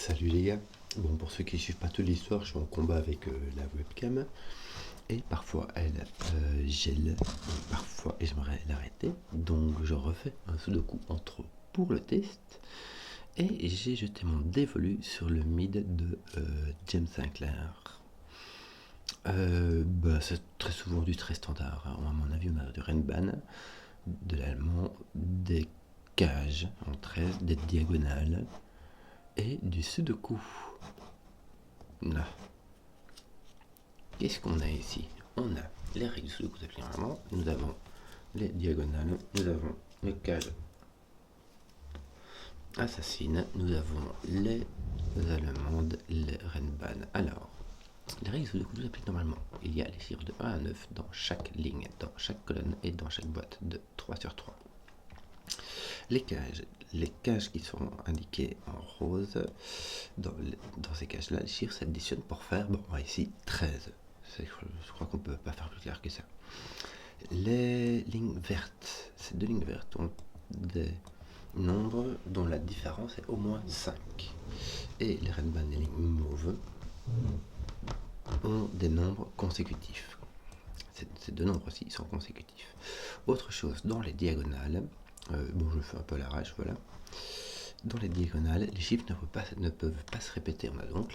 Salut les gars. Bon, pour ceux qui suivent pas toute l'histoire, je suis en combat avec la webcam et parfois elle gèle, et parfois j'aimerais l'arrêter. Donc je refais un sudoku entre eux pour le test et j'ai jeté mon dévolu sur le mid de James Sinclair. C'est très souvent du très standard, hein. À mon avis, on a du Renban, de l'allemand, des cages en 13, des diagonales et du sudoku. Là. Qu'est-ce qu'on a ici? On a les règles du sudoku simplement, nous avons les diagonales, nous avons les cages assassines, nous avons les allemandes, les renban. Alors, les règles du sudoku nous appliquent normalement. Il y a les chiffres de 1 à 9 dans chaque ligne, dans chaque colonne et dans chaque boîte de 3 sur 3. Les cages qui sont indiquées en rose, dans ces cages-là, les chiffres s'additionnent pour faire, ici, 13. Je crois qu'on ne peut pas faire plus clair que ça. Les lignes vertes, ces deux lignes vertes ont des nombres dont la différence est au moins 5. Et les renban et les lignes mauves ont des nombres consécutifs. Ces deux nombres aussi sont consécutifs. Autre chose, dans les diagonales, je fais un peu à l'arrache, voilà. Dans les diagonales, les chiffres ne peuvent pas se répéter. On a donc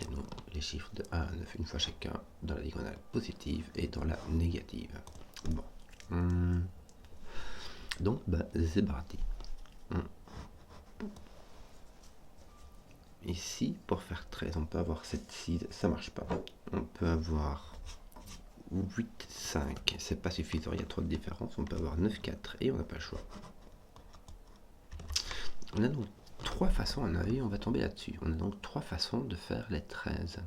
les chiffres de 1 à 9 une fois chacun dans la diagonale positive et dans la négative. Bon. Donc, c'est parti. Ici, pour faire 13, on peut avoir 7, 6, ça marche pas. On peut avoir 8, 5, c'est pas suffisant, il y a trop de différence. On peut avoir 9, 4 et on n'a pas le choix. On a donc trois façons, à mon avis, on va tomber là-dessus. On a donc trois façons de faire les 13.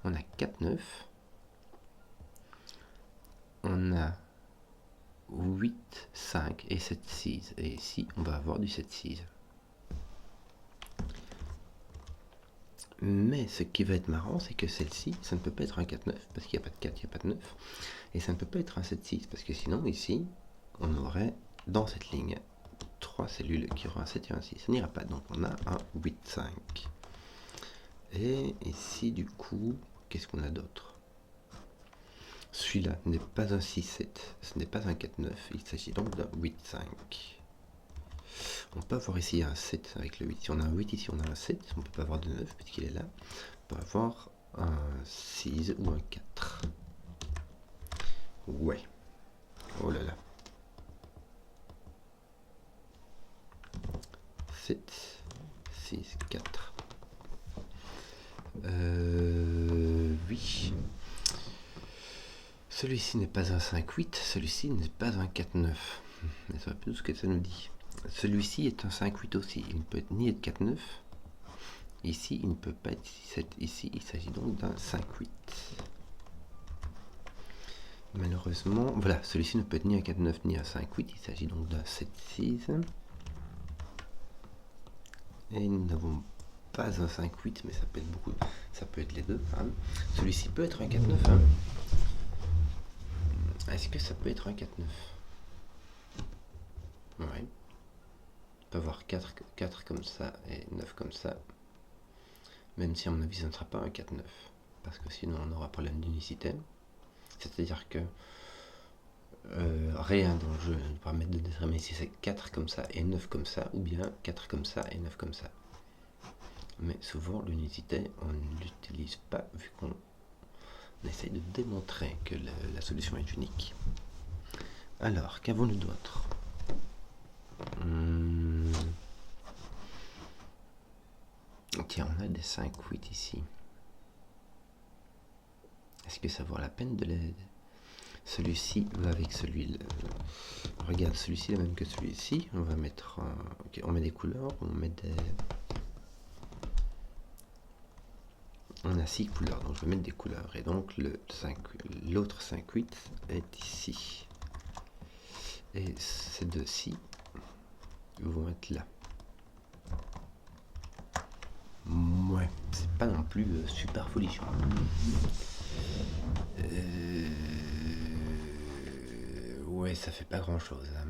On a 4, 9. On a 8, 5 et 7, 6. Et ici, on va avoir du 7, 6. Mais ce qui va être marrant, c'est que celle-ci, ça ne peut pas être un 4, 9, parce qu'il n'y a pas de 4, il n'y a pas de 9. Et ça ne peut pas être un 7, 6, parce que sinon, ici, on aurait, dans cette ligne, 3 cellules qui auront un 7 et un 6. Ça n'ira pas, donc on a un 8, 5. Et ici, du coup, qu'est-ce qu'on a d'autre? Celui-là n'est pas un 6, 7, ce n'est pas un 4, 9, il s'agit donc d'un 8, 5. On peut avoir ici un 7 avec le 8. Si on a un 8 ici, on a un 7. On ne peut pas avoir de 9 puisqu'il est là. On peut avoir un 6 ou un 4. Ouais. Oh là là. 7, 6, 4. Oui. Celui-ci n'est pas un 5, 8. Celui-ci n'est pas un 4, 9. Mais ça va plus ce que ça nous dit. Celui-ci est un 5, 8 aussi. Il ne peut être ni être 4, 9. Ici, il ne peut pas être 7. Ici, il s'agit donc d'un 5, 8. Malheureusement, voilà, celui-ci ne peut être ni un 4, 9 ni un 5, 8. Il s'agit donc d'un 7, 6. Et nous n'avons pas un 5, 8, mais ça peut être beaucoup. Ça peut être les deux. Hein. Celui-ci peut être un 4, 9. Hein. Est-ce que ça peut être un 4, 9? Ouais. On peut avoir 4 comme ça et 9 comme ça. Même si à mon avis ça ne sera pas un 4, 9. Parce que sinon on aura problème d'unicité. C'est-à-dire que rien dans le jeu ne va permettre de déterminer si c'est 4 comme ça et 9 comme ça, ou bien 4 comme ça et 9 comme ça. Mais souvent l'unicité on ne l'utilise pas vu qu'on essaye de démontrer que la solution est unique. Alors, qu'avons-nous d'autre? Tiens, on a des 5, 8 ici. Est-ce que ça vaut la peine de les... Celui-ci va avec celui-là. Regarde, celui-ci est le même que celui-ci. On va mettre... Okay, on met des couleurs, on met des... On a 6 couleurs, donc je vais mettre des couleurs. Et donc l'autre 5, 8 est ici. Et ces deux-ci vont être là. Ouais, c'est pas non plus super folichon. Ouais, ça fait pas grand chose. Hein.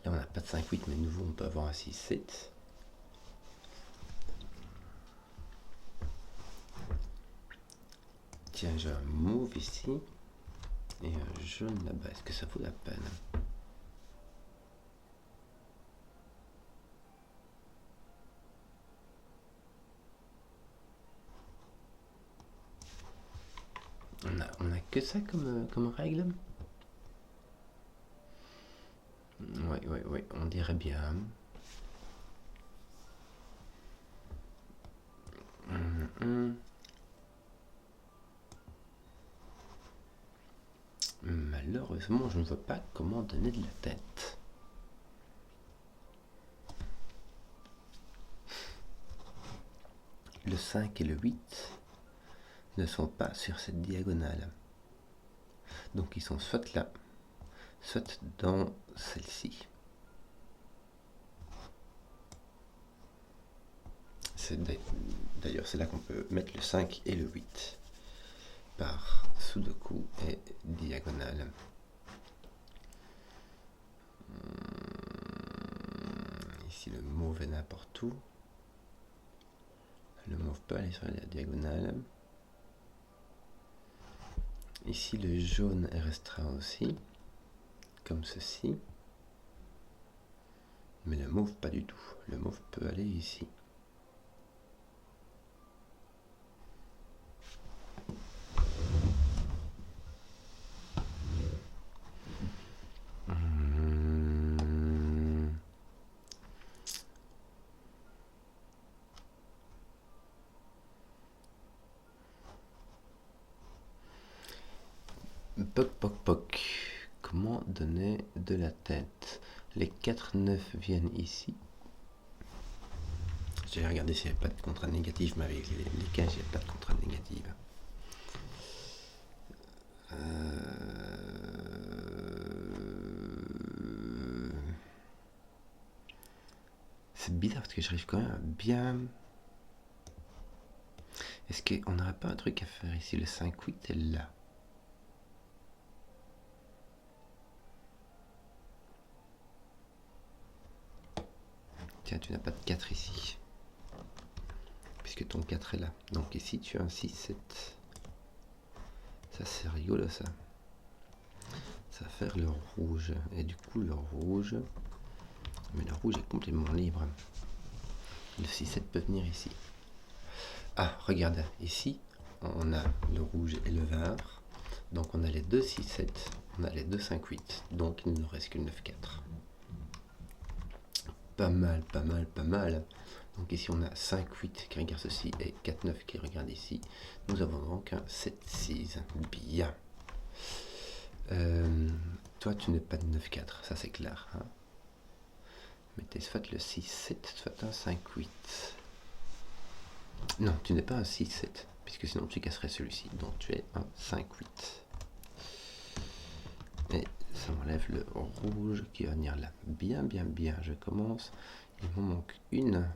Là, on n'a pas de 5-8, mais de nouveau, on peut avoir un 6-7. Tiens, j'ai un mauve ici et un jaune là-bas. Est-ce que ça vaut la peine? On a que ça comme règle. Oui, on dirait bien. Malheureusement, je ne vois pas comment donner de la tête. Le 5 et le 8 ne sont pas sur cette diagonale. Donc ils sont soit là, soit dans celle-ci. D'ailleurs, c'est là qu'on peut mettre le 5 et le 8 par Sudoku et diagonale. Ici, le mauve est n'importe où. Le mauve peut aller sur la diagonale. Ici, le jaune est restreint aussi, comme ceci. Mais le mauve, pas du tout. Le mauve peut aller ici. Poc. Comment donner de la tête? Les 4-9 viennent ici. J'ai regardé s'il n'y avait pas de contrainte négative, mais avec les 15, il n'y a pas de contrainte négative. C'est bizarre parce que j'arrive quand même à bien... Est-ce qu'on n'aurait pas un truc à faire ici? Le 5-8 est là. Tiens, tu n'as pas de 4 ici. Puisque ton 4 est là. Donc ici, tu as un 6-7. Ça, c'est rigolo, ça. Ça va faire le rouge. Et du coup, le rouge... Mais le rouge est complètement libre. Le 6-7 peut venir ici. Ah, regarde, ici, on a le rouge et le vert. Donc on a les deux 6-7, on a les deux 5-8. Donc il ne nous reste que le 9-4. Pas mal. Donc ici on a 5-8 qui regarde ceci et 4-9 qui regarde ici. Nous avons donc un 7-6. Bien. Toi tu n'es pas de 9-4, ça c'est clair. Hein, mettez soit le 6-7, soit un 5-8. Non, tu n'es pas un 6-7, puisque sinon tu casserais celui-ci. Donc tu es un 5-8. Et ça m'enlève le rouge qui va venir là. Bien. Je commence. Il me manque une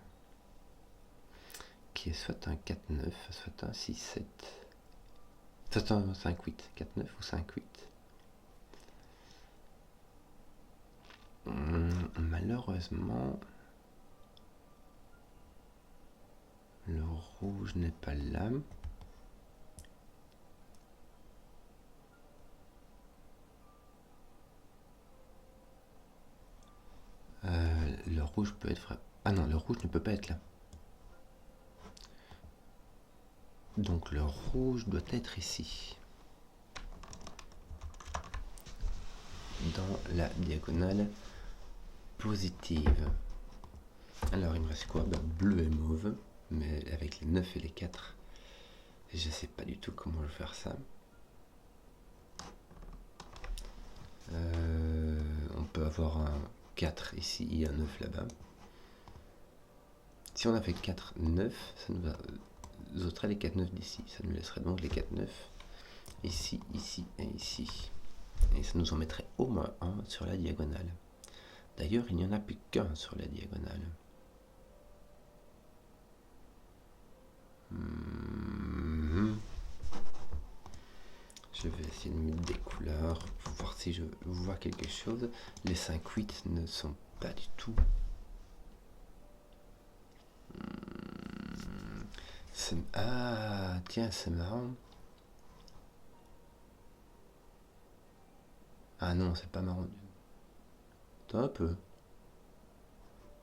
qui est soit un 4-9, soit un 6-7. Soit un 5-8. 4-9 ou 5-8. Malheureusement, le rouge n'est pas là. Le rouge peut être... Ah non, le rouge ne peut pas être là. Donc le rouge doit être ici. Dans la diagonale positive. Alors il me reste quoi? Bleu et mauve. Mais avec les 9 et les 4, je ne sais pas du tout comment je vais faire ça. On peut avoir un 4 ici et un 9 là-bas. Si on a fait 4, 9, ça nous ôterait les 4, 9 d'ici. Ça nous laisserait donc les 4, 9 ici, ici et ici. Et ça nous en mettrait au moins un sur la diagonale. D'ailleurs, il n'y en a plus qu'un sur la diagonale. Je vais essayer de mettre des couleurs pour voir si je vois quelque chose. Les 5-8 ne sont pas du tout. Ah, tiens, c'est marrant. Ah non, c'est pas marrant. Attends un peu.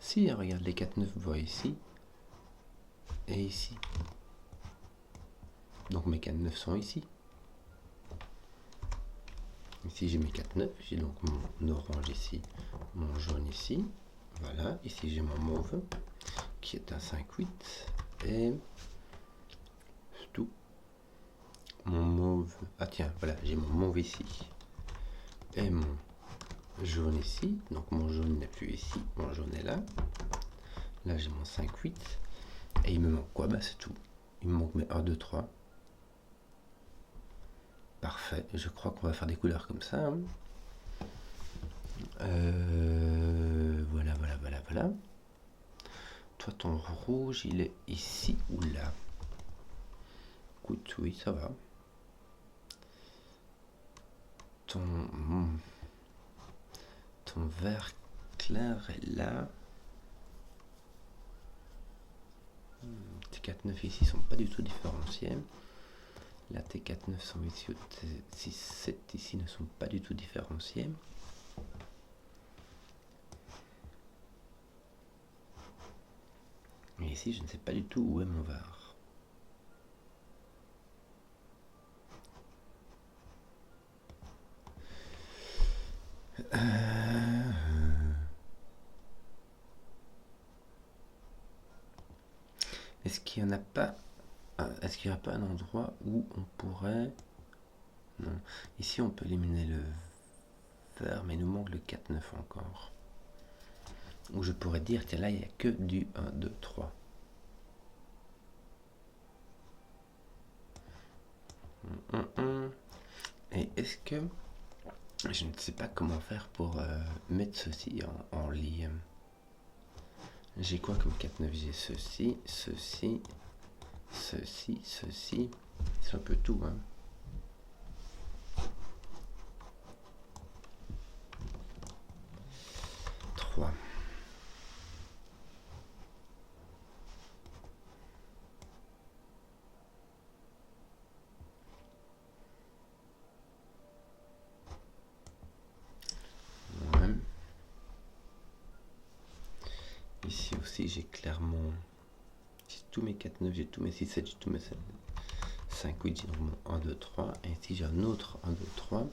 Si, regarde, les 4-9, vous voyez ici. Et ici. Donc mes 4-9 sont ici. Ici j'ai mes 4-9, j'ai donc mon orange ici, mon jaune ici. Voilà, ici j'ai mon mauve qui est un 5-8. Et c'est tout. Mon mauve. Ah tiens, voilà, j'ai mon mauve ici. Et mon jaune ici. Donc mon jaune n'est plus ici, mon jaune est là. Là j'ai mon 5-8. Et il me manque quoi? Bah c'est tout. Il me manque mes 1, 2, 3. Parfait, je crois qu'on va faire des couleurs comme ça. Voilà. Toi, ton rouge, il est ici ou là? Écoute, oui, ça va. Ton vert clair est là. Tes 4-9 ici sont pas du tout différenciés. Là, tes 4-9 sont ici, tes 6-7 ici ne sont pas du tout différenciés. Et ici, je ne sais pas du tout où est mon vert. Est-ce qu'il n'y en a pas? Est-ce qu'il n'y a pas un endroit où on pourrait... Non. Ici, on peut éliminer le vert, mais il nous manque le 4-9 encore. Où je pourrais dire, tiens, là, il n'y a que du 1, 2, 3. Et est-ce que... Je ne sais pas comment faire pour mettre ceci en lit. J'ai quoi comme 4-9? J'ai ceci, ceci, ceci, ceci. C'est un peu tout, hein. Ici aussi, j'ai clairement... J'ai tous mes 4-9, j'ai tous mes 6-7, j'ai tous mes 5-8, j'ai donc mon 1, 2, 3. Et ici, j'ai un autre 1, 2, 3.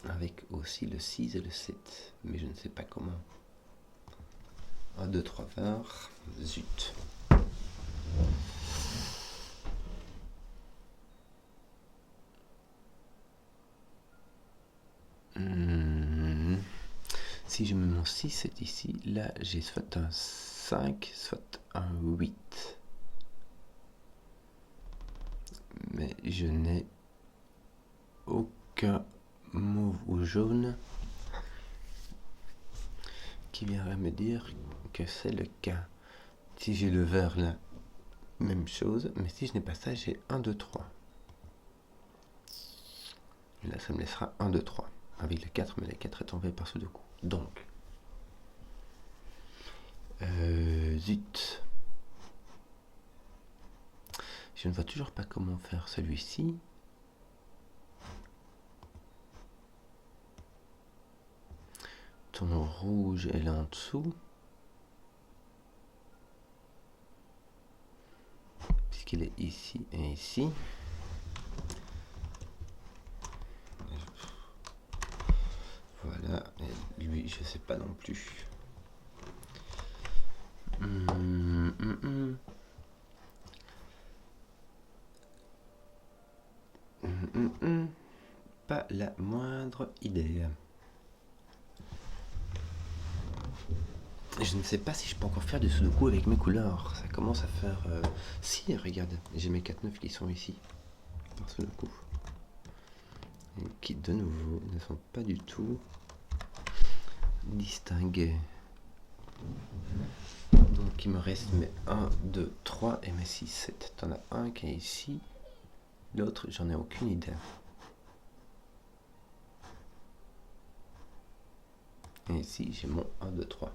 Avec aussi le 6 et le 7. Mais je ne sais pas comment. 1, 2, 3 verts. Zut. Si je mets mon 6, 7 ici, là j'ai soit un 5, soit un 8. Mais je n'ai aucun mauve ou jaune qui viendrait me dire que c'est le cas. Si j'ai le vert là, même chose, mais si je n'ai pas ça, j'ai 1, 2, 3. Et là, ça me laissera 1, 2, 3. Avec le 4, mais le 4 est tombé par ce deux coups. Donc, zut. Je ne vois toujours pas comment faire celui-ci. Ton rouge est là en dessous. Puisqu'il est ici et ici. Voilà, et lui, je sais pas non plus. Pas la moindre idée. Je ne sais pas si je peux encore faire du sudoku avec mes couleurs. Ça commence à faire... Si, regarde, j'ai mes 4-9 qui sont ici. Par sudoku. Qui, de nouveau, ne sont pas du tout distingués. Donc il me reste mes 1, 2, 3 et mes 6, 7. T'en as un qui est ici. L'autre, j'en ai aucune idée. Et ici, j'ai mon 1, 2, 3.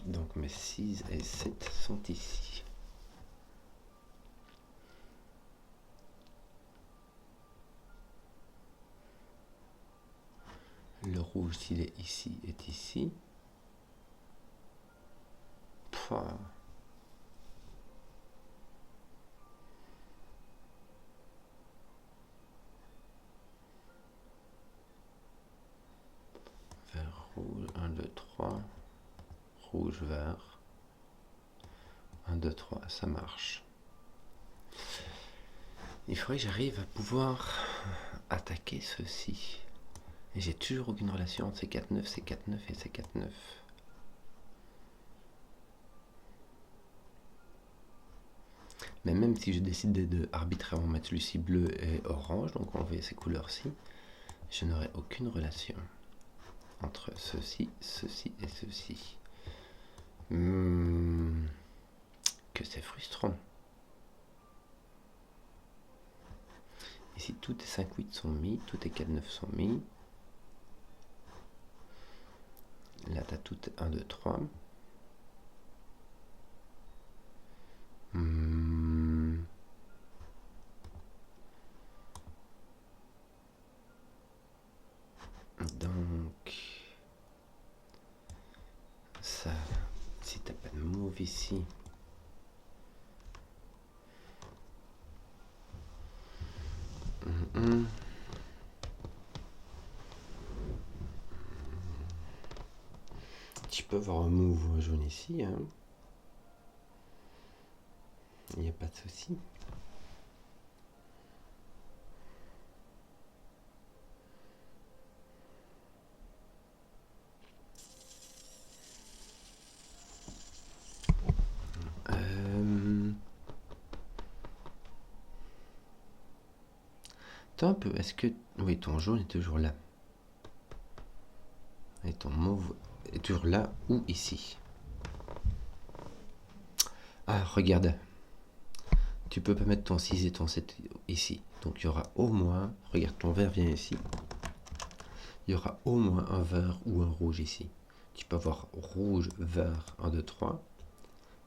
Donc mes 6 et 7 sont ici. Le rouge, s'il est ici, est ici. Pouah. Vert, rouge, 1, 2, 3. Rouge, vert. 1, 2, 3, ça marche. Il faudrait que j'arrive à pouvoir attaquer ceci. Et j'ai toujours aucune relation entre C4-9, C4-9 et C4-9. Mais même si je décide de arbitrairement mettre celui-ci bleu et orange, donc enlever ces couleurs-ci, je n'aurai aucune relation entre ceci, ceci et ceci. Que c'est frustrant. Ici, tous les 5-8 sont mis, tous les 4-9 sont mis. Là, tu as toutes 1, 2, 3. Donc, ça, si tu n'as pas de mauve ici, tu peux avoir un mauve jaune ici, hein. Il n'y a pas de souci. Attends un peu, est-ce que... Oui, ton jaune est toujours là. Et ton mauve est toujours là ou ici. Ah, regarde. Tu peux pas mettre ton 6 et ton 7 ici. Donc il y aura au moins... Regarde, ton vert vient ici. Il y aura au moins un vert ou un rouge ici. Tu peux avoir rouge, vert, 1, 2, 3.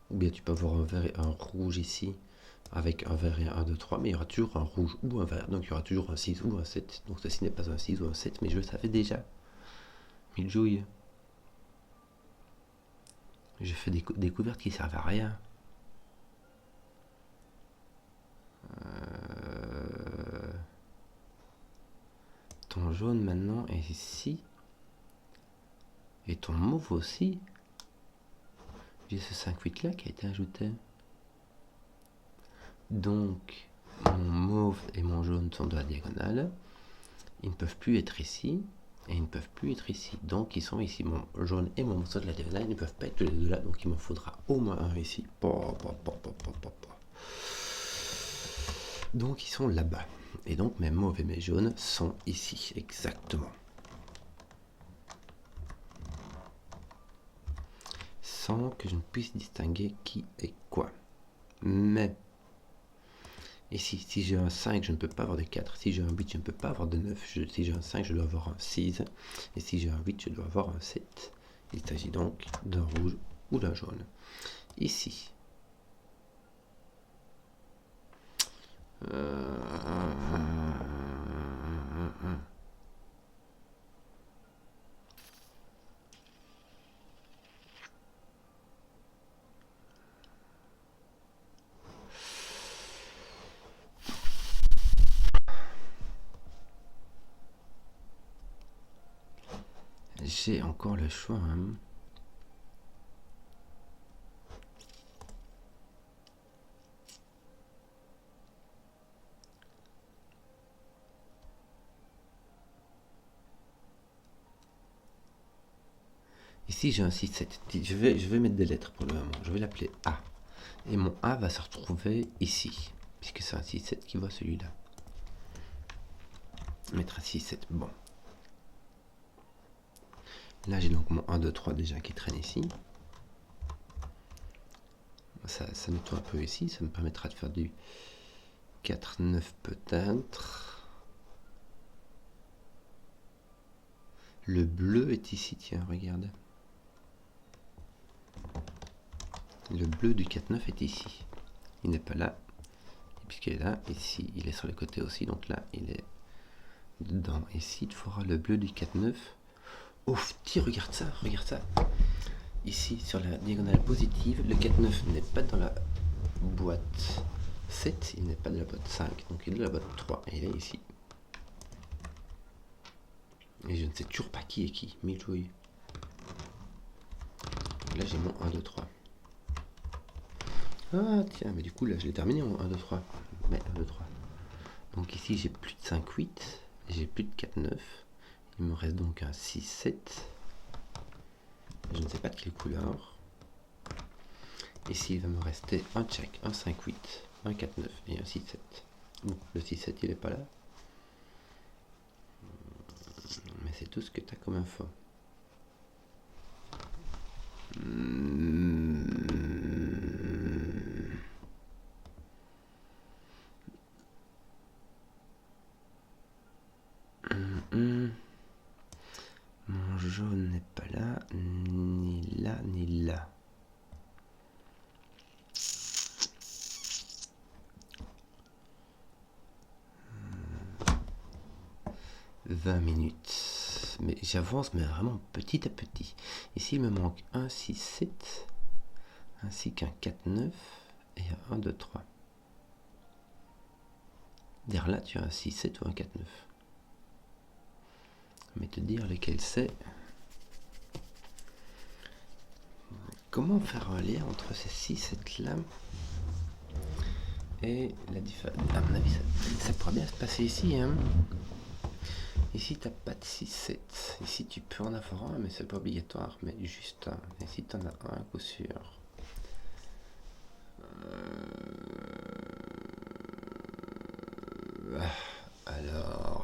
Ou bien tu peux avoir un vert et un rouge ici. Avec un vert et un 1, 2, 3. Mais il y aura toujours un rouge ou un vert. Donc il y aura toujours un 6 ou un 7. Donc ceci n'est pas un 6 ou un 7. Mais je le savais déjà. Mille jouilles. J'ai fait des découvertes qui servent à rien. Ton jaune maintenant est ici. Et ton mauve aussi. J'ai ce 5-8 là qui a été ajouté. Donc mon mauve et mon jaune sont de la diagonale. Ils ne peuvent plus être ici. Et ils ne peuvent plus être ici. Donc ils sont ici. Mon jaune et mon mauve sont de la diagonale. Ils ne peuvent pas être tous les deux là. Donc il m'en faudra au moins un ici. Donc ils sont là-bas. Et donc mes mauves et mes jaunes sont ici. Exactement. Sans que je ne puisse distinguer qui est quoi. Mais ici, si j'ai un 5, je ne peux pas avoir de 4. Si j'ai un 8, je ne peux pas avoir de 9. Si j'ai un 5, je dois avoir un 6. Et si j'ai un 8, je dois avoir un 7. Il s'agit donc d'un rouge ou d'un jaune. Ici. J'ai encore le choix. Hein. Ici, j'ai un 6-7. Je vais mettre des lettres pour le moment. Je vais l'appeler A. Et mon A va se retrouver ici. Puisque c'est un 6-7 qui voit celui-là. Mettre un 6-7. Bon. Là, j'ai donc mon 1, 2, 3 déjà qui traîne ici. Ça nettoie un peu ici. Ça me permettra de faire du 4, 9 peut-être. Le bleu est ici, tiens, regarde. Le bleu du 4-9 est ici. Il n'est pas là. Puisqu'il est là, ici, il est sur le côté aussi. Donc là, il est dedans. Ici, il faudra le bleu du 4-9. Ouf, tiens, regarde ça, regarde ça. Ici, sur la diagonale positive, le 4-9 n'est pas dans la boîte 7, il n'est pas de la boîte 5. Donc il est de la boîte 3. Et il est ici. Et je ne sais toujours pas qui est qui. Mille jouets. Là, j'ai mon 1, 2, 3. Ah, tiens, mais du coup, là, je l'ai terminé en 1, 2, 3. Mais 1, 2, 3. Donc ici, j'ai plus de 5, 8. J'ai plus de 4, 9. Il me reste donc un 6, 7. Je ne sais pas de quelle couleur. Ici, il va me rester un check, un 5, 8, un 4, 9 et un 6, 7. Bon, le 6, 7, il n'est pas là. Mais c'est tout ce que tu as comme info. Mon jaune n'est pas là, ni là, ni là. 20 minutes. Mais j'avance, mais vraiment petit à petit. Ici, il me manque un 6, 7, ainsi qu'un 4, 9 et un 1, 2, 3. Derrière là, tu as un 6, 7 ou un 4, 9. Mais te dire lequel c'est. Comment faire un lien entre ces 6, 7 là et la différence? À mon avis, ça pourrait bien se passer ici, hein. Ici, tu n'as pas de 6, 7. Ici, tu peux en avoir un, mais c'est pas obligatoire. Mais juste un. Ici, tu en as un, à coup sûr. Alors.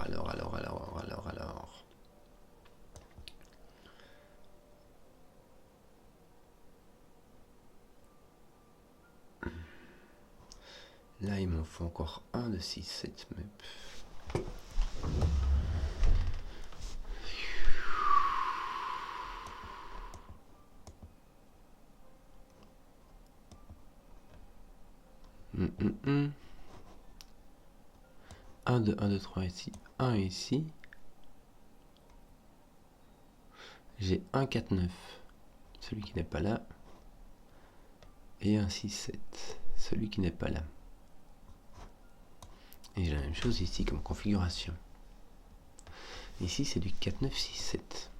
Là, il m'en faut encore un de 6, 7. Mais... Un, 2, 1, 2, 3 ici. Un ici. J'ai un 4, 9. Celui qui n'est pas là. Et un 6, 7. Celui qui n'est pas là. Et j'ai la même chose ici comme configuration. Ici, c'est du 4, 9, 6, 7.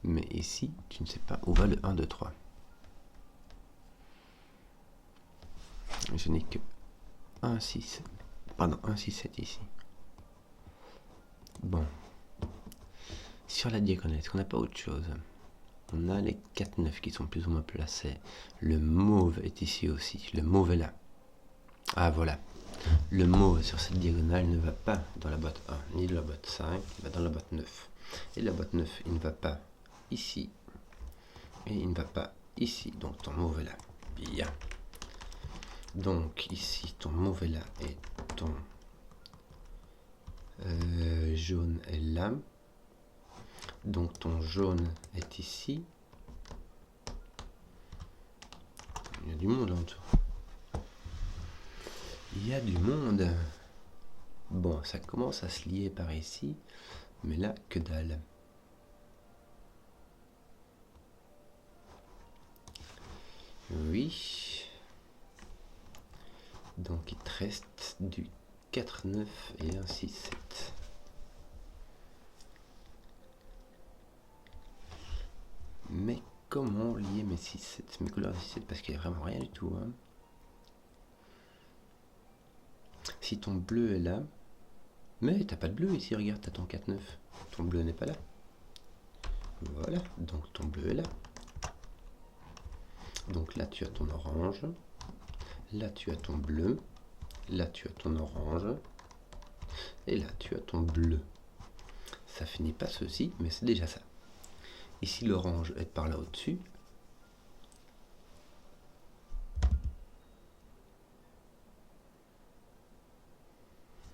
Mais ici, tu ne sais pas où va le 1, 2, 3. Je n'ai que 1, 6. Pardon, 1, 6, 7 ici. Bon. Sur la diagonale, est-ce qu'on n'a pas autre chose? On a les 4, 9 qui sont plus ou moins placés. Le mauve est ici aussi. Le mauve est là. Ah, voilà. Le mauve sur cette diagonale ne va pas dans la boîte 1, ni dans la boîte 5, il va dans la boîte 9. Et la boîte 9, il ne va pas ici, et il ne va pas ici. Donc ton mauve est là. Bien. Donc ici, ton mauve est là, et ton jaune est là. Donc ton jaune est ici. Il y a du monde en dessous. Il y a du monde. Bon, ça commence à se lier par ici, mais là, que dalle. Oui. Donc il te reste du 4, 9 et un 6, 7. Mais comment lier mes 6, 7, mes couleurs 6, 7, parce qu'il n'y a vraiment rien du tout, hein. Si ton bleu est là, mais t'as pas de bleu ici, regarde, t'as ton 4, 9. Ton bleu n'est pas là. Voilà, donc ton bleu est là. Donc là tu as ton orange, là tu as ton bleu, là tu as ton orange, et là tu as ton bleu. Ça finit pas ceci, mais c'est déjà ça. Ici l'orange est par là au-dessus.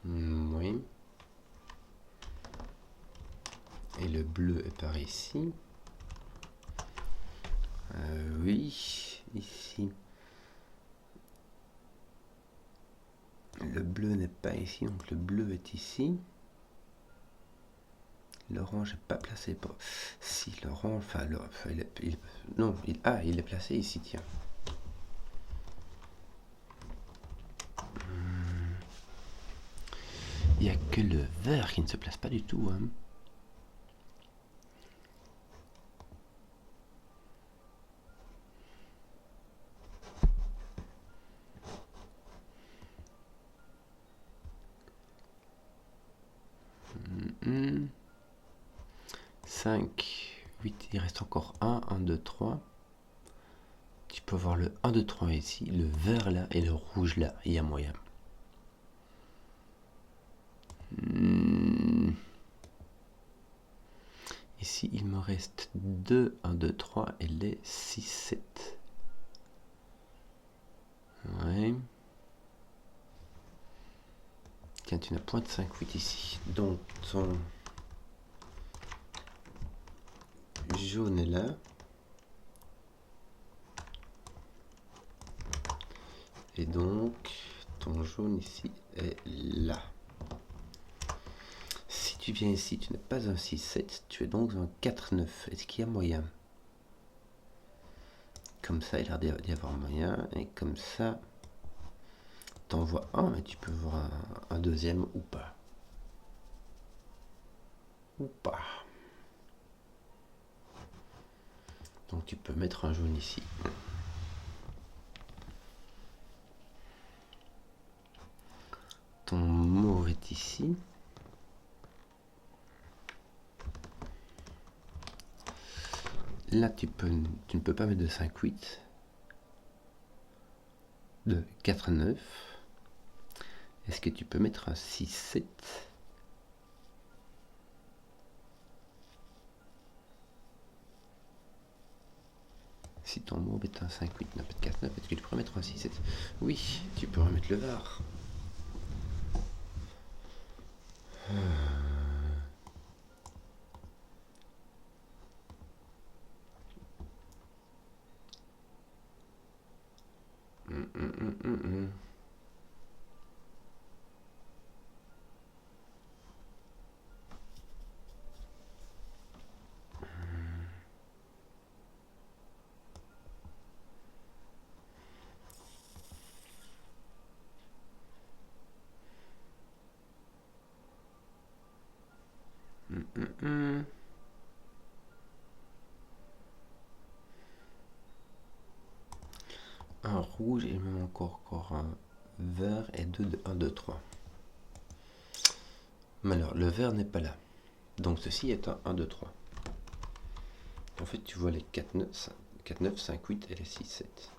Oui. Et le bleu est par ici. Oui, ici. Le bleu n'est pas ici, donc le bleu est ici. L'orange n'est pas placé. Si, l'orange, enfin, il est placé ici, tiens. Il n'y a que le vert qui ne se place pas du tout. Hein. Mmh. 5, 8, il reste encore 1, 1, 2, 3. Tu peux voir le 1, 2, 3 ici, le vert là et le rouge là, il y a moyen. Ici, il me reste 2, 1, 2, 3 et les 6, 7. Ouais. Tiens, tu n'as point de 5, 8 ici. Donc, ton jaune est là. Et donc, ton jaune ici est là. Si tu viens ici, tu n'es pas un 6-7, tu es donc un 4-9. Est-ce qu'il y a moyen? Comme ça, il a l'air d'y avoir moyen. Et comme ça, t'en vois un, mais tu peux voir un deuxième ou pas. Ou pas. Donc tu peux mettre un jaune ici. Ton mauve est ici. Là, tu ne peux pas mettre de 5-8. De 4-9. Est-ce que tu peux mettre un 6-7? Si ton mauve est un 5-8, n'a pas de 4-9, est-ce que tu pourrais mettre un 6-7? Oui, tu peux remettre le var. Un rouge, et même encore un vert et 1, 2, 3. Mais alors, le vert n'est pas là. Donc ceci est un 1, 2, 3. En fait, tu vois les 4, 9, 5, 8 et les 6, 7.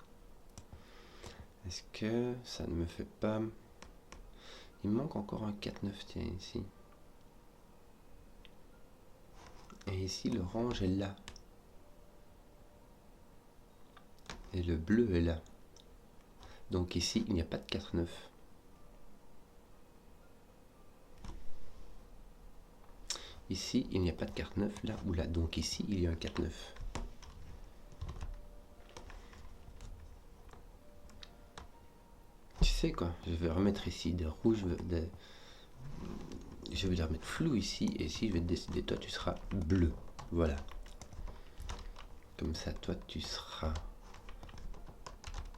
Est-ce que ça ne me fait pas... Il me manque encore un 4, 9, tiens, ici. Et ici, l'orange est là. Et le bleu est là. Donc ici, il n'y a pas de 4, 9. Ici, il n'y a pas de 4, 9, là ou là. Donc ici, il y a un 4, 9. Tu sais quoi? Je vais remettre ici des rouges, je vais les remettre flou ici. Et ici, je vais te décider, toi, tu seras bleu. Voilà. Comme ça, toi, tu seras...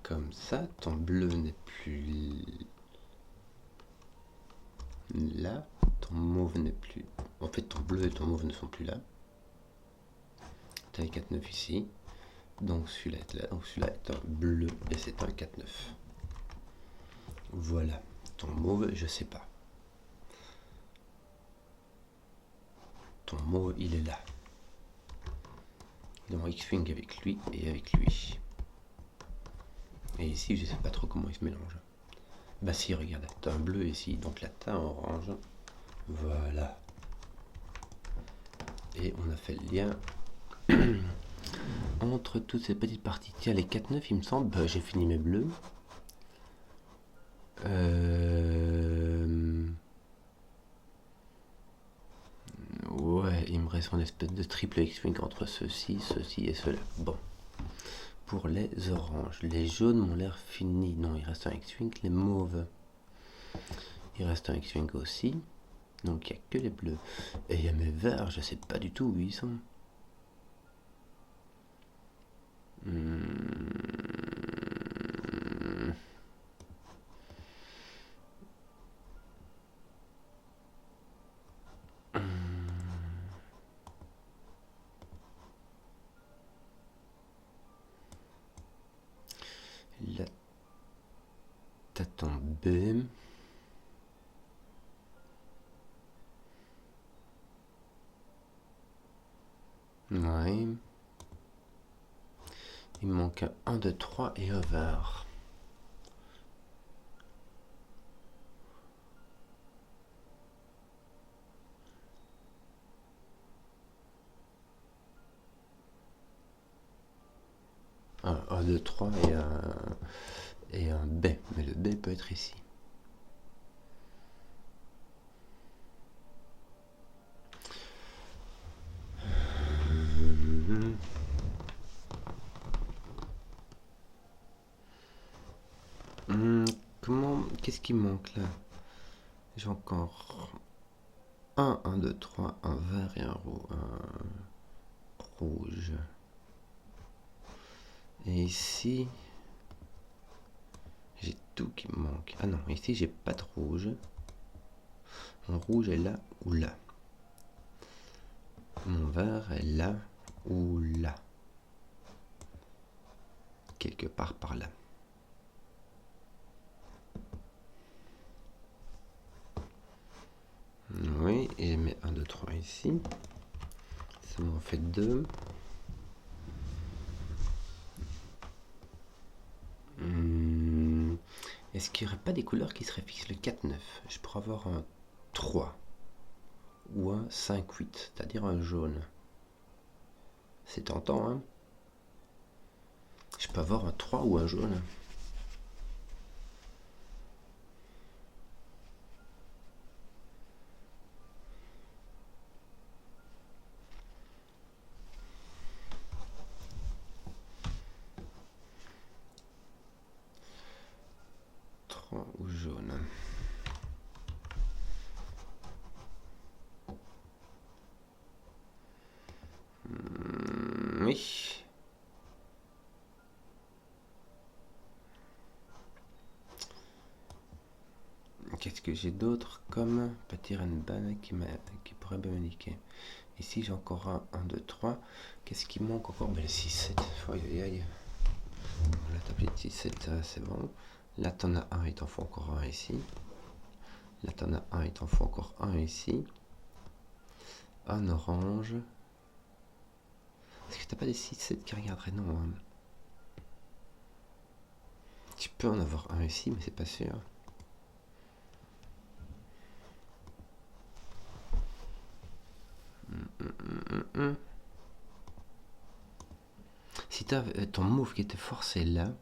Comme ça, ton bleu n'est plus là, ton mauve n'est plus... En fait, ton bleu et ton mauve ne sont plus là. Tu as un 4-9 ici. Donc celui-là est là. Donc celui-là est un bleu et c'est un 4-9. Voilà. Ton mauve, je sais pas. Ton mauve, il est là. Donc X-Wing avec lui et avec lui. Et ici, je sais pas trop comment il se mélange. Bah si, regarde, t'as un bleu ici, donc là t'as un orange. Voilà. Et on a fait le lien entre toutes ces petites parties. Tiens, les 4-9, il me semble, bah, j'ai fini mes bleus. Ouais, il me reste reste une espèce de triple X-Wing entre ceci, ceci et cela. Bon. Pour les oranges, les jaunes m'ont l'air finis. Non, il reste un X-Wing. Les mauves, il reste un X-Wing aussi. Donc il n'y a que les bleus. Et il y a mes verts, je sais pas du tout où ils sont. Là, t'as ton B. Ouais. Il me manque un 1, 2, 3 et un vert. Un 1, 2, 3 et un B. Mais le B peut être ici. Qu'est-ce qui manque là? J'ai encore un 1, 2, 3, un vert et un rouge. Et ici, j'ai tout qui me manque. Ah non, ici j'ai pas de rouge. Mon rouge est là ou là. Mon vert est là ou là. Quelque part par là. Oui, et je mets 1, 2, 3 ici. Ça m'en fait 2. Est-ce qu'il n'y aurait pas des couleurs qui seraient fixes le 4, 9? Je pourrais avoir un 3 ou un 5, 8, c'est-à-dire un jaune. C'est tentant, hein? Je peux avoir un 3 ou un jaune. Ou jaune. Oui. Qu'est-ce que j'ai d'autre comme petit Renban qui pourrait bien m'indiquer? Ici j'ai encore un 1, 2, 3. Qu'est-ce qui manque encore? Ben, le 6, 7. Aïe aïe aïe. La tablette 6, 7, c'est bon. Là t'en as un, il t'en faut encore un ici. Là t'en as un, il t'en faut encore un ici. Un orange. Est-ce que t'as pas des 6, 7 qui regarderaient? Non. Hein. Tu peux en avoir un ici, mais c'est pas sûr. Si t'as ton move qui était forcé là,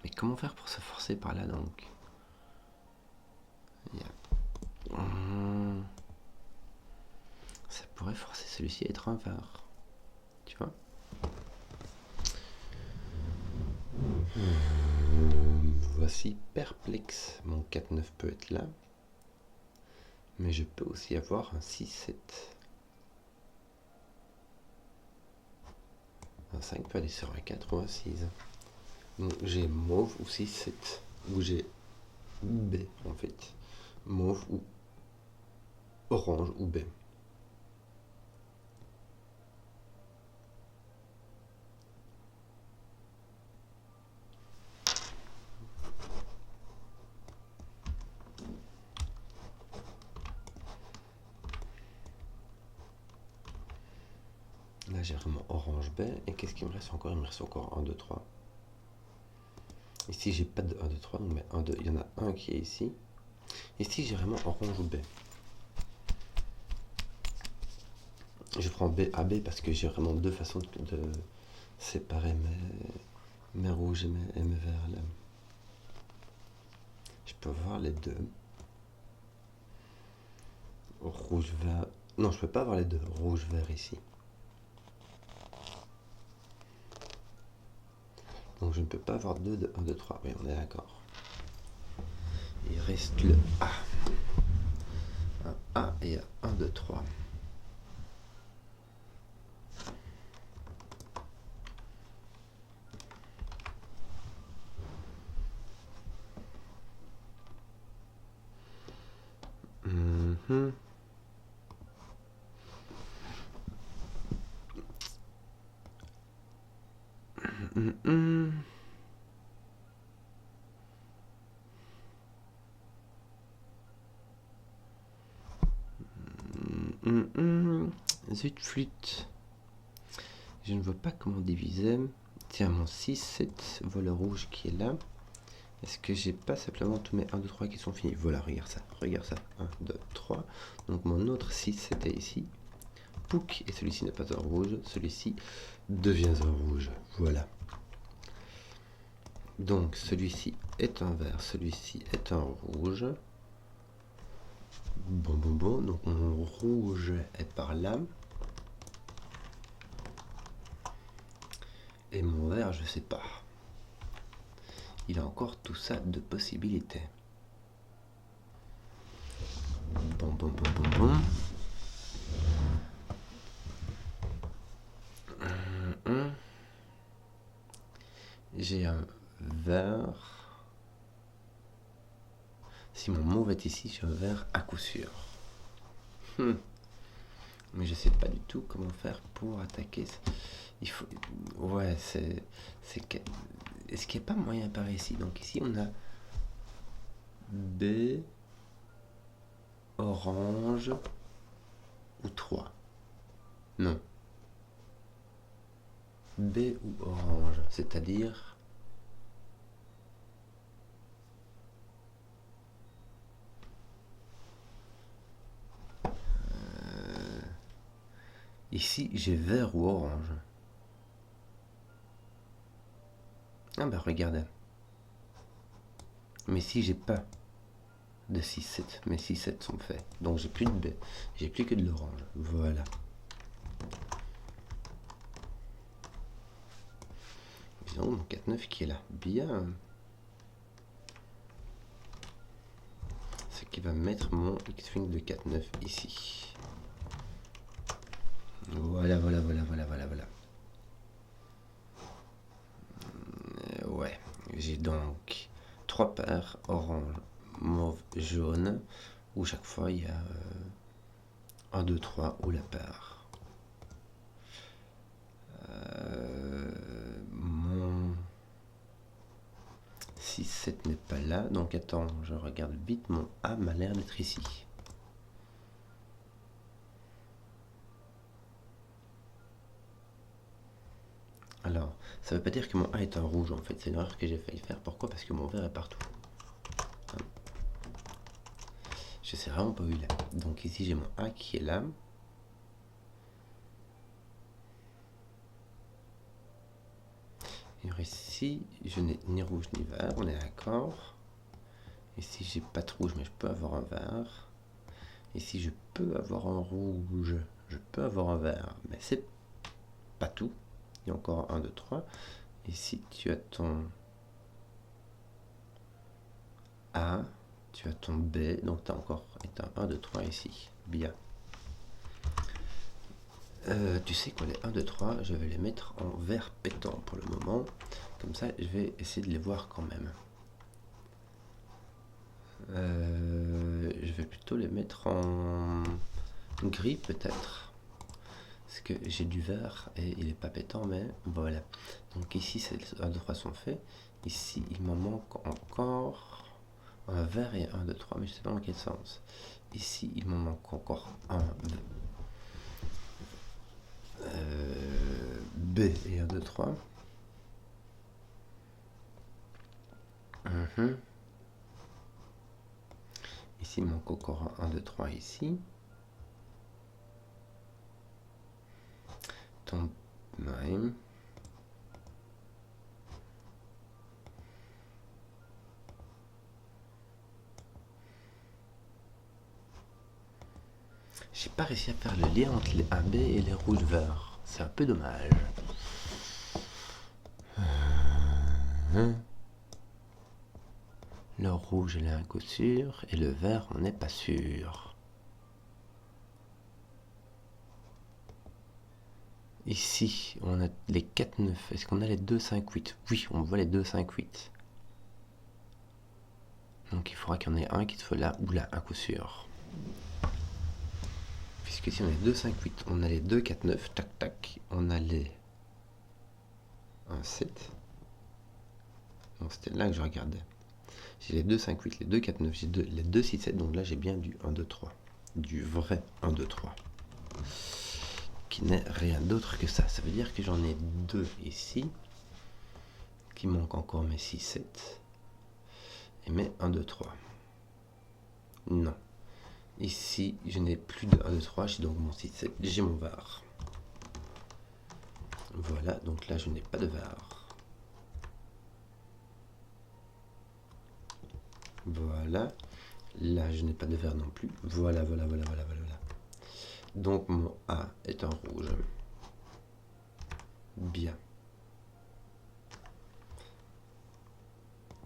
mais comment faire pour se forcer par là donc? Ça pourrait forcer celui-ci à être un vert. Tu vois? Voici perplexe. Mon 4-9 peut être là. Mais je peux aussi avoir un 6-7. Un 5 peut aller sur un 4 ou un 6. Donc j'ai mauve ou 6-7. Ou j'ai B en fait. Mauve ou orange ou B. Là j'ai vraiment orange B. Et qu'est-ce qu'il me reste encore? Il me reste encore 1, 2, 3. Ici j'ai pas de 1, 2, 3. Donc 1, 2, il y en a un qui est ici. Ici j'ai vraiment orange ou B. Je prends B à B parce que j'ai vraiment deux façons de séparer mes rouges et mes verts là. Je peux voir les deux. Rouge Non, je peux pas avoir les deux. Rouge, vert ici. Donc je ne peux pas avoir deux de 1, 2, 3. Oui, on est d'accord. Il reste le A. Un A et un 1, 2, 3. Mhm. Mhm. Zut, flûte. Je ne vois pas comment diviser. Tiens, mon 6, 7, vol rouge qui est là. Est-ce que j'ai pas simplement tous mes 1, 2, 3 qui sont finis? Voilà, regarde ça, regarde ça. 1, 2, 3. Donc mon autre 6, c'était ici. Pouc, et celui-ci n'est pas un rouge. Celui-ci devient un rouge. Voilà. Donc celui-ci est un vert, celui-ci est un rouge. Bon, bon, bon. Donc mon rouge est par là. Et mon vert, je sais pas. Il a encore tout ça de possibilités. Bon, bon, bon, bon, bon. J'ai un vert. Si mon mauve est ici, j'ai un vert à coup sûr. Mais je sais pas du tout comment faire pour attaquer. Il faut. Ouais, c'est. Est-ce qu'il n'y a pas moyen par ici? Donc ici on a B, orange ou 3. Non. B ou orange, c'est-à-dire ici j'ai vert ou orange. Ah bah regardez. Mais si j'ai pas de 6, 7, mes 6, 7 sont faits. Donc j'ai plus de B, j'ai plus que de l'orange. Voilà. Bien, mon 4, 9 qui est là. Bien. Ce qui va mettre mon X-Wing de 4, 9 ici. Voilà, voilà, voilà, voilà, voilà, voilà. Ouais, j'ai donc 3 paires orange, mauve, jaune, où chaque fois il y a 1, 2, 3 ou la paire. Mon 6, 7 n'est pas là, donc attends, je regarde vite, mon A m'a l'air d'être ici. Alors, ça veut pas dire que mon A est un rouge en fait, c'est une erreur que j'ai failli faire. Pourquoi? Parce que mon vert est partout. Je sais vraiment pas où il est. Donc ici j'ai mon A qui est là. Et ici, je n'ai ni rouge ni vert, on est d'accord. Ici j'ai pas de rouge mais je peux avoir un vert. Ici je peux avoir un rouge, je peux avoir un vert, mais c'est pas tout. Il y a encore 1, 2, 3. Ici tu as ton A, tu as ton B, donc tu as encore un 1, 2, 3 ici. Bien. Tu sais quoi, les 1, 2, 3, je vais les mettre en vert pétant pour le moment. Comme ça, je vais essayer de les voir quand même. Je vais plutôt les mettre en gris peut-être. Parce que j'ai du vert et il est pas pétant, mais voilà. Donc ici, ces 1, 2, 3 sont faits. Ici, il m'en manque encore un vert et 1, 2, 3, mais je sais pas dans quel sens. Ici, il m'en manque encore un B et 1, 2, 3. Ici, il manque encore un 2, 3 ici. Ton... Ouais. J'ai pas réussi à faire le lien entre les AB et les rouges verts. C'est un peu dommage. Le rouge, il est un coup sûr, et le vert, on n'est pas sûr. Ici, on a les 4, 9. Est-ce qu'on a les 2, 5, 8? Oui, on voit les 2, 5, 8. Donc il faudra qu'il y en ait un qui soit là ou là, un coup sûr. Puisque si on a les 2, 5, 8, on a les 2, 4, 9, tac, tac. On a les 1, 7. Non, c'était là que je regardais. J'ai les 2, 5, 8, les 2, 4, 9, j'ai les 2, 6, 7. Donc là, j'ai bien du 1, 2, 3. Du vrai 1, 2, 3. Qui n'est rien d'autre que ça. Ça veut dire que j'en ai 2 ici. Qui manquent encore mes 6, 7. Et mes 1, 2, 3. Non. Ici, je n'ai plus de 1, 2, 3. J'ai donc mon 6, 7. J'ai mon var. Voilà. Donc là, je n'ai pas de var. Voilà. Là, je n'ai pas de vert non plus. Voilà. Donc, mon A est en rouge. Bien.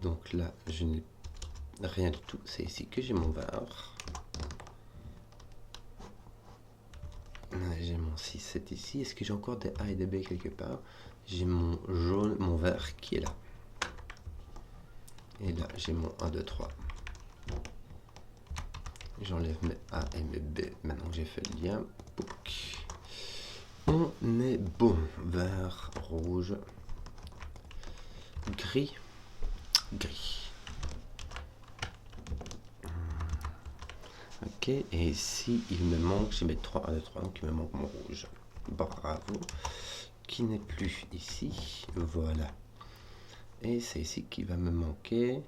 Donc là, je n'ai rien du tout. C'est ici que j'ai mon var. J'ai mon 6, 7 ici. Est-ce que j'ai encore des A et des B quelque part? J'ai mon jaune, mon vert qui est là. Et là, j'ai mon 1, 2, 3. J'enlève mes A et mes B. Maintenant que j'ai fait le lien, pouc. On est bon. Vert, rouge, gris, gris. Ok, et ici, il me manque, j'ai mes 3, 1, 2, 3, donc il me manque mon rouge. Bravo. Qui n'est plus ici. Voilà. Et c'est ici qu'il va me manquer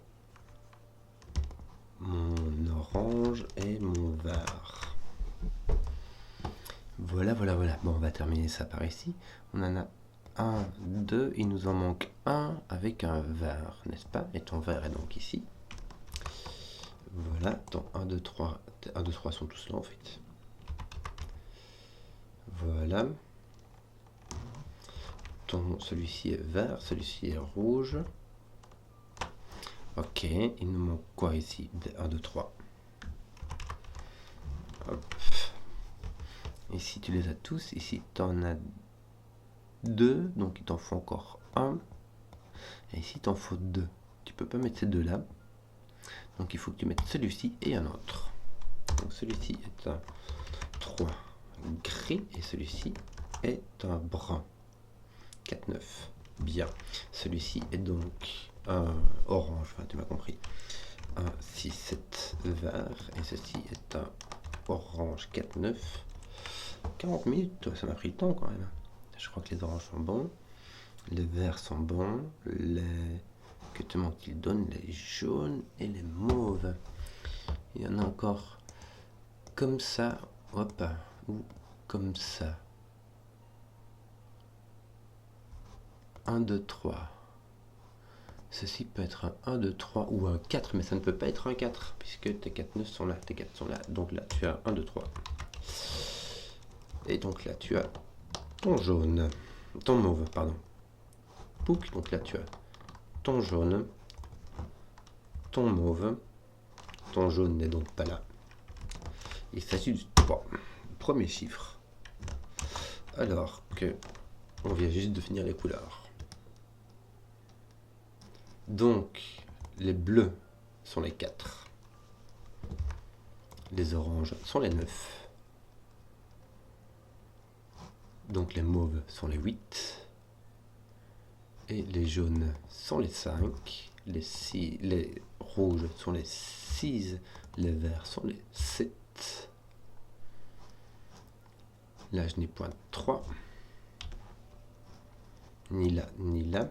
mon orange et mon vert. Voilà. Bon, on va terminer ça par ici. On en a 1, 2, il nous en manque un avec un vert, n'est-ce pas? Et ton vert est donc ici. Voilà, ton 1, 2, 3, 1, 2, 3 sont tous là en fait. Voilà. Celui-ci est vert, celui-ci est rouge. Ok, il nous manque quoi ici? 1, 2, 3. Hop. Ici, tu les as tous. Ici, tu en as 2, donc il t'en faut encore 1. Et ici, il t'en faut 2. Tu peux pas mettre ces deux là. Donc il faut que tu mettes celui-ci et un autre. Donc celui-ci est un 3 gris et celui-ci est un brun. 4, 9. Bien. Celui-ci est donc un orange, enfin tu m'as compris. Un 6, 7 vert et ceci est un orange 4, 9. 40 minutes, ça m'a pris le temps quand même. Je crois que les oranges sont bons. Les verts sont bons. Que te manque-t-il? Donne les jaunes et les mauves. Il y en a encore comme ça, hop, ou comme ça. 1, 2, 3. Ceci peut être un 1, 2, 3 ou un 4, mais ça ne peut pas être un 4, puisque tes 4 9 sont là, tes 4 sont là. Donc là, tu as 1, 2, 3. Et donc là, tu as ton jaune, ton mauve, pardon. Pouc, donc là, tu as ton jaune, ton mauve. Ton jaune n'est donc pas là. Il s'agit du 3. Premier chiffre. Alors que on vient juste de finir les couleurs. Donc, les bleus sont les 4. Les oranges sont les 9. Donc les mauves sont les 8. Et les jaunes sont les 5. Les rouges sont les 6. Les verts sont les 7. Là, je n'ai point 3. Ni là, ni là.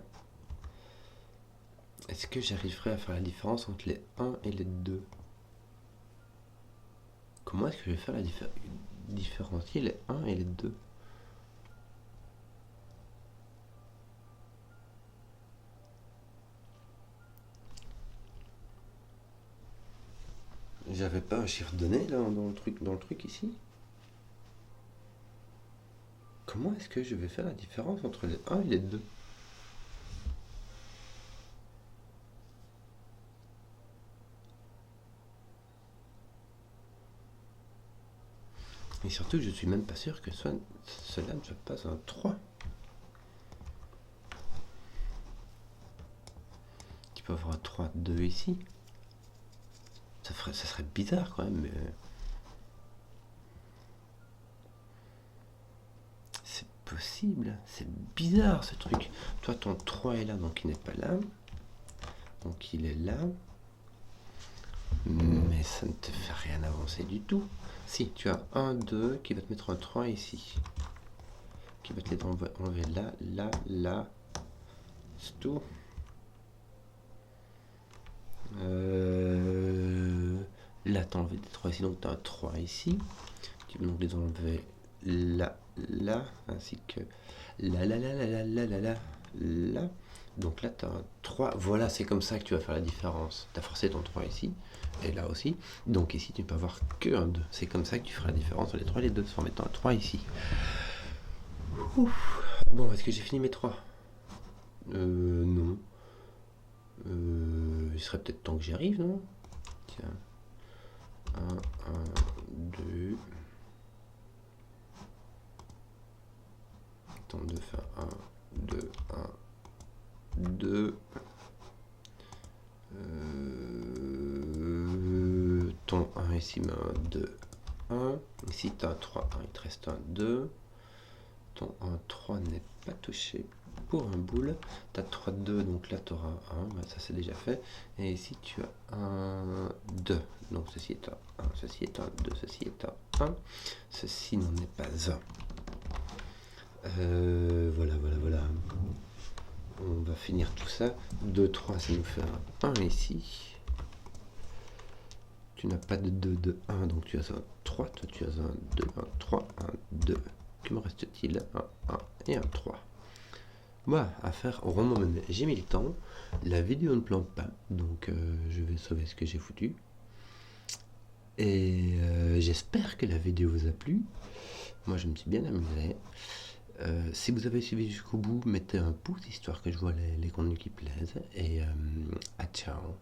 Est-ce que j'arriverai à faire la différence entre les 1 et les 2? Comment est-ce que je vais faire la différencier les 1 et les 2? J'avais pas un chiffre donné là dans le truc ici. Comment est-ce que je vais faire la différence entre les 1 et les 2? Et surtout, je suis même pas sûr que cela ne soit pas un 3. Tu peux avoir un 3, 2 ici. Ça serait bizarre quand même, mais... c'est possible. C'est bizarre ce truc. Toi, ton 3 est là, donc il n'est pas là. Donc il est là. Mais ça ne te fait rien avancer du tout. Si, tu as 1, 2 qui va te mettre un 3 ici. Qui va te les enlever là, là, là. C'est tout. Là, tu as enlevé des 3 ici, donc tu as un 3 ici. Tu vas donc les enlever là, là, ainsi que là, là, là, là, là, là, là, là, là. Donc là, tu as un 3. Voilà, c'est comme ça que tu vas faire la différence. Tu as forcé ton 3 ici, et là aussi. Donc ici, tu ne peux avoir que un 2. C'est comme ça que tu feras la différence entre les 3 et les 2, en mettant un 3 ici. Ouf. Bon, est-ce que j'ai fini mes 3? Non. Il serait peut-être temps que j'y arrive, non? Tiens. 1, 1, 2. Ton 2 fait 1, 2, 1, 2. Ton 1 ici met un 2, 1. Ici tu as un 3, 1. Il te reste un 2. Ton 1, 3 n'est pas touché pour un boule. Tu as 3, 2, donc là tu auras 1. Ça c'est déjà fait. Et ici tu as un 2. Donc ceci est un 1, ceci est un 2, ceci est un 1. Ceci n'en est pas un. Voilà. On va finir tout ça. 2, 3, ça nous fait un 1 ici. Tu n'as pas de 2, de 1, donc tu as un 3. Toi, tu as un 2, un 3, un 2. Que me reste-t-il? Un 1 et un 3. Voilà, à faire au moment même. J'ai mis le temps. La vidéo ne plante pas, donc je vais sauver ce que j'ai foutu. Et j'espère que la vidéo vous a plu. Moi, je me suis bien amusé. Si vous avez suivi jusqu'au bout, mettez un pouce histoire que je vois les contenus qui plaisent. Et à ciao.